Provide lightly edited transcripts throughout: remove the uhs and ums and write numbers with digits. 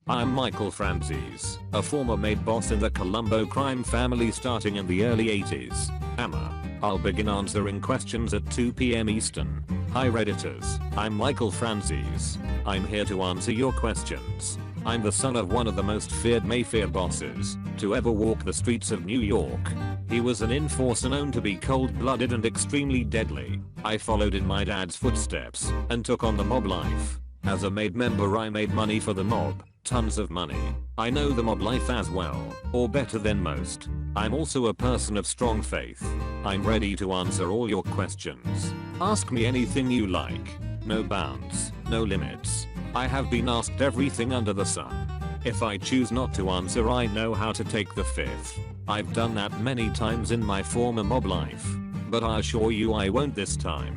I'm Michael Franzese, a former maid boss in the Colombo crime family starting in the early 80s. AmA. I'll begin answering questions at 2 p.m. Eastern. Hi Redditors, I'm Michael Franzese. I'm here to answer your questions. I'm the son of one of the most feared Mafia bosses to ever walk the streets of New York. He was an enforcer known to be cold-blooded and extremely deadly. I followed in my dad's footsteps and took on the mob life. As a maid member I made money for the mob, tons of money. I know the mob life as well, or better than most. I'm also a person of strong faith. I'm ready to answer all your questions. Ask me anything you like. No bounds, no limits. I have been asked everything under the sun. If I choose not to answer I know how to take the fifth. I've done that many times in my former mob life. But I assure you I won't this time.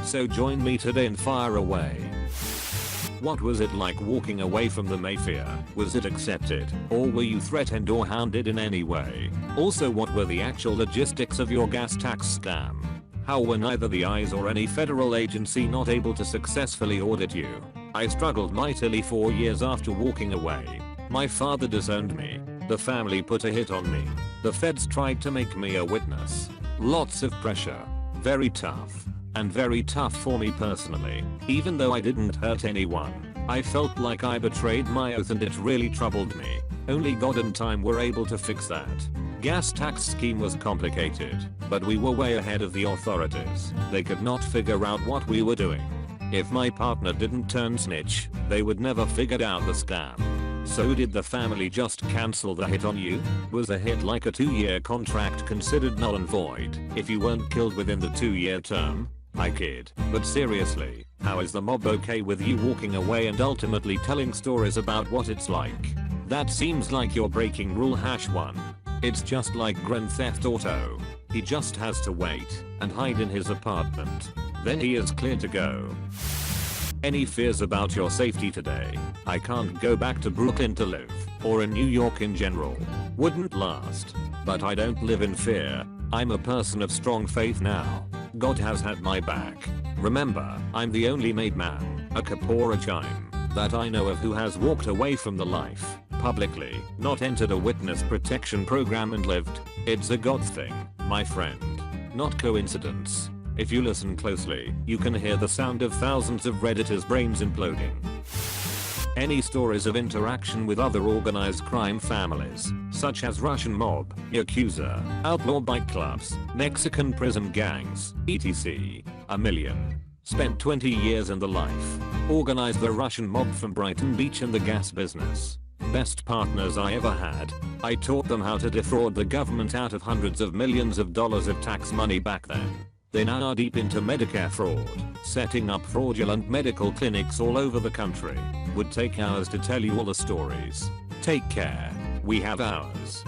So join me today and fire away. What was it like walking away from the Mafia? Was it accepted, or were you threatened or hounded in any way? Also, what were the actual logistics of your gas tax scam? How were neither the ICE or any federal agency not able to successfully audit you? I struggled mightily 4 years after walking away. My father disowned me. The family put a hit on me. The feds tried to make me a witness. Lots of pressure. Very tough. And very tough for me personally. Even though I didn't hurt anyone, I felt like I betrayed my oath and it really troubled me. Only God and time were able to fix that. Gas tax scheme was complicated, but we were way ahead of the authorities. They could not figure out what we were doing. If my partner didn't turn snitch, they would never figured out the scam. So did the family just cancel the hit on you? Was a hit like a 2-year contract considered null and void if you weren't killed within the 2-year term? I kid, but seriously, how is the mob okay with you walking away and ultimately telling stories about what it's like? That seems like you're breaking rule #1. It's just like Grand Theft Auto. He just has to wait and hide in his apartment. Then he is clear to go. Any fears about your safety today? I can't go back to Brooklyn to live, or in New York in general. Wouldn't last. But I don't live in fear. I'm a person of strong faith now. God has had my back. Remember, I'm the only made man, a Kapora chime, that I know of who has walked away from the life, publicly, not entered a witness protection program and lived. It's a God thing, my friend. Not coincidence. If you listen closely, you can hear the sound of thousands of Redditors' brains imploding. Any stories of interaction with other organized crime families, such as Russian mob, Yakuza, outlaw bike clubs, Mexican prison gangs, etc. A million. Spent 20 years in the life. Organized the Russian mob from Brighton Beach in the gas business. Best partners I ever had. I taught them how to defraud the government out of hundreds of millions of dollars of tax money back then. They now are deep into Medicare fraud, setting up fraudulent medical clinics all over the country. Would take hours to tell you all the stories. Take care. We have ours.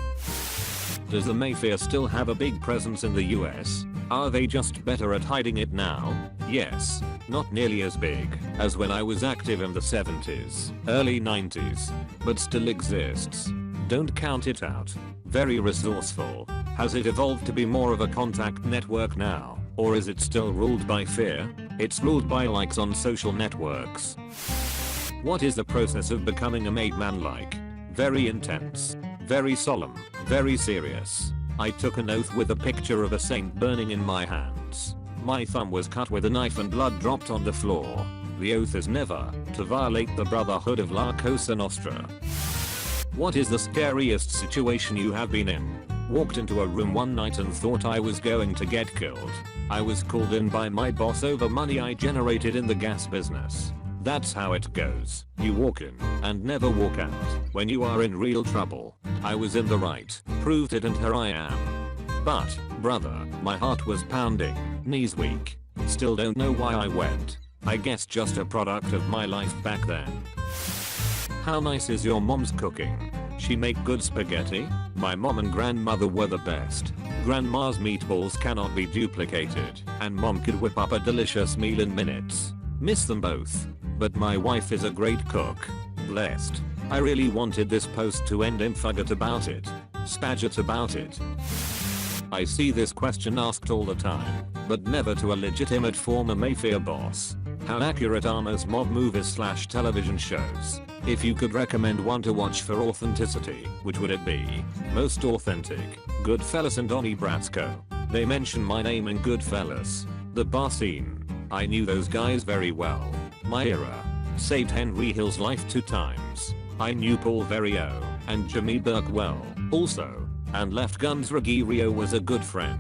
Does the Mafia still have a big presence in the US? Are they just better at hiding it now? Yes. Not nearly as big as when I was active in the 70s, early 90s, but still exists. Don't count it out. Very resourceful. Has it evolved to be more of a contact network now? Or is it still ruled by fear? It's ruled by likes on social networks. What is the process of becoming a made man like? Very intense. Very solemn. Very serious. I took an oath with a picture of a saint burning in my hands. My thumb was cut with a knife and blood dropped on the floor. The oath is never to violate the Brotherhood of La Cosa Nostra. What is the scariest situation you have been in? Walked into a room one night and thought I was going to get killed. I was called in by my boss over money I generated in the gas business. That's how it goes. You walk in and never walk out when you are in real trouble. I was in the right, proved it, and here I am. But, brother, my heart was pounding, knees weak. Still don't know why I went. I guess just a product of my life back then. How nice is your mom's cooking? She make good spaghetti? My mom and grandmother were the best. Grandma's meatballs cannot be duplicated, and mom could whip up a delicious meal in minutes. Miss them both. But my wife is a great cook. Blessed. I really wanted this post to end in fugget about it. Spaget about it. I see this question asked all the time, but never to a legitimate former Mafia boss. How accurate are most mob movies / television shows? If you could recommend one to watch for authenticity, which would it be? Most authentic, Goodfellas and Donnie Brasco. They mention my name in Goodfellas. The bar scene. I knew those guys very well. My era. Saved Henry Hill's life 2 times. I knew Paul Verio and Jimmy Burke well, also. And Left Guns Ruggiero was a good friend.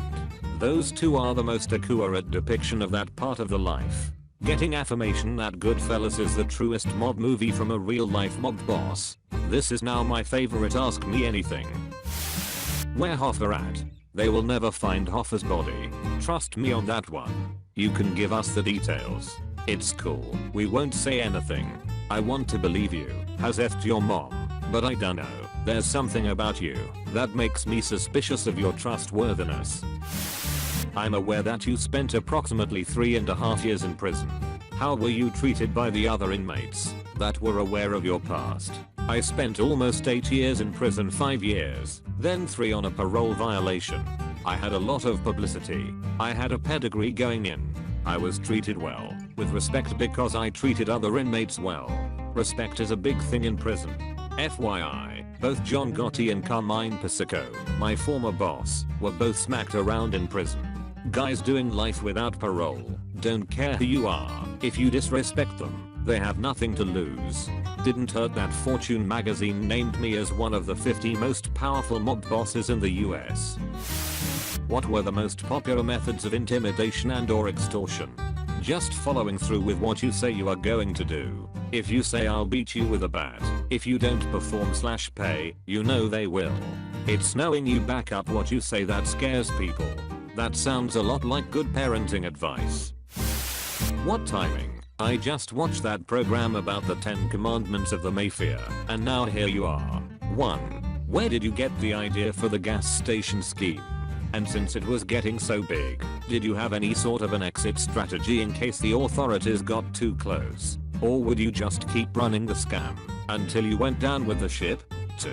Those 2 are the most accurate depiction of that part of the life. Getting affirmation that Goodfellas is the truest mob movie from a real life mob boss. This is now my favorite Ask Me Anything. Where Hoffa at? They will never find Hoffa's body. Trust me on that one. You can give us the details. It's cool. We won't say anything. I want to believe you has effed your mom, but I don't know. There's something about you that makes me suspicious of your trustworthiness. I'm aware that you spent approximately 3.5 years in prison. How were you treated by the other inmates that were aware of your past? I spent almost 8 years in prison, 5 years, then 3 on a parole violation. I had a lot of publicity. I had a pedigree going in. I was treated well, with respect because I treated other inmates well. Respect is a big thing in prison. FYI, both John Gotti and Carmine Pacifico, my former boss, were both smacked around in prison. Guys doing life without parole don't care who you are. If you disrespect them, they have nothing to lose. Didn't hurt that Fortune magazine named me as one of the 50 most powerful mob bosses in the US. What were the most popular methods of intimidation and/or extortion? Just following through with what you say you are going to do. If you say I'll beat you with a bat, if you don't perform / pay, you know they will. It's knowing you back up what you say that scares people. That sounds a lot like good parenting advice. What timing? I just watched that program about the 10 commandments of the Mafia, and now here you are. 1. Where did you get the idea for the gas station scheme? And since it was getting so big, did you have any sort of an exit strategy in case the authorities got too close? Or would you just keep running the scam until you went down with the ship? 2.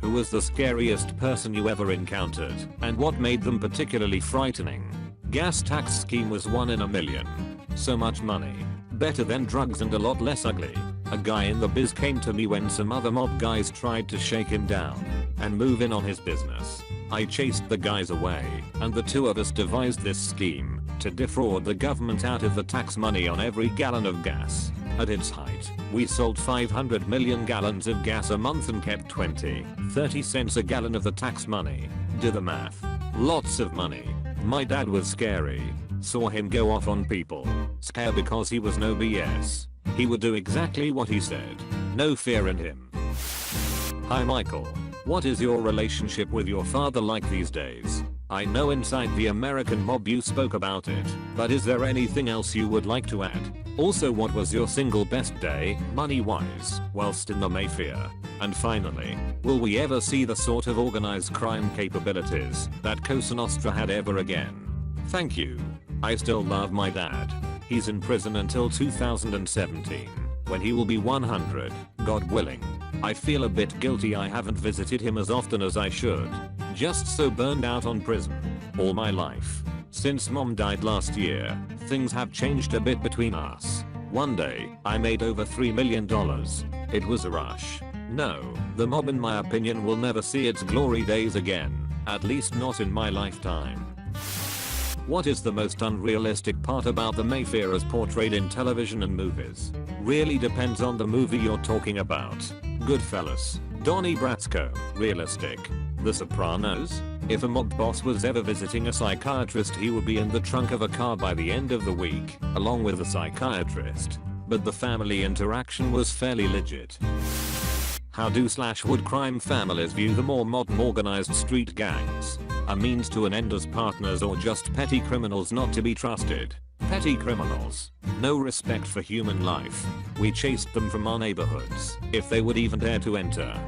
Who was the scariest person you ever encountered, and what made them particularly frightening? Gas tax scheme was 1 in a million. So much money. Better than drugs and a lot less ugly. A guy in the biz came to me when some other mob guys tried to shake him down and move in on his business. I chased the guys away, and the 2 of us devised this scheme to defraud the government out of the tax money on every gallon of gas. At its height, we sold 500 million gallons of gas a month and kept 20-30 cents a gallon of the tax money. Do the math. Lots of money. My dad was scary. Saw him go off on people. Scare because he was no BS. He would do exactly what he said. No fear in him. Hi Michael. What is your relationship with your father like these days? I know inside the American mob you spoke about it, but is there anything else you would like to add? Also, what was your single best day, money-wise, whilst in the Mafia? And finally, will we ever see the sort of organized crime capabilities that Cosa Nostra had ever again? Thank you. I still love my dad. He's in prison until 2017, when he will be 100, God willing. I feel a bit guilty I haven't visited him as often as I should. Just so burned out on prison. All my life. Since mom died last year, things have changed a bit between us. One day, I made over $3 million. It was a rush. No, the mob in my opinion will never see its glory days again, at least not in my lifetime. What is the most unrealistic part about the Mafia as portrayed in television and movies? Really depends on the movie you're talking about. Goodfellas, Donnie Brasco, realistic. The Sopranos? If a mob boss was ever visiting a psychiatrist, he would be in the trunk of a car by the end of the week, along with the psychiatrist. But the family interaction was fairly legit. How do / would crime families view the more modern organized street gangs? A means to an end as partners or just petty criminals not to be trusted? Petty criminals. No respect for human life. We chased them from our neighborhoods, if they would even dare to enter.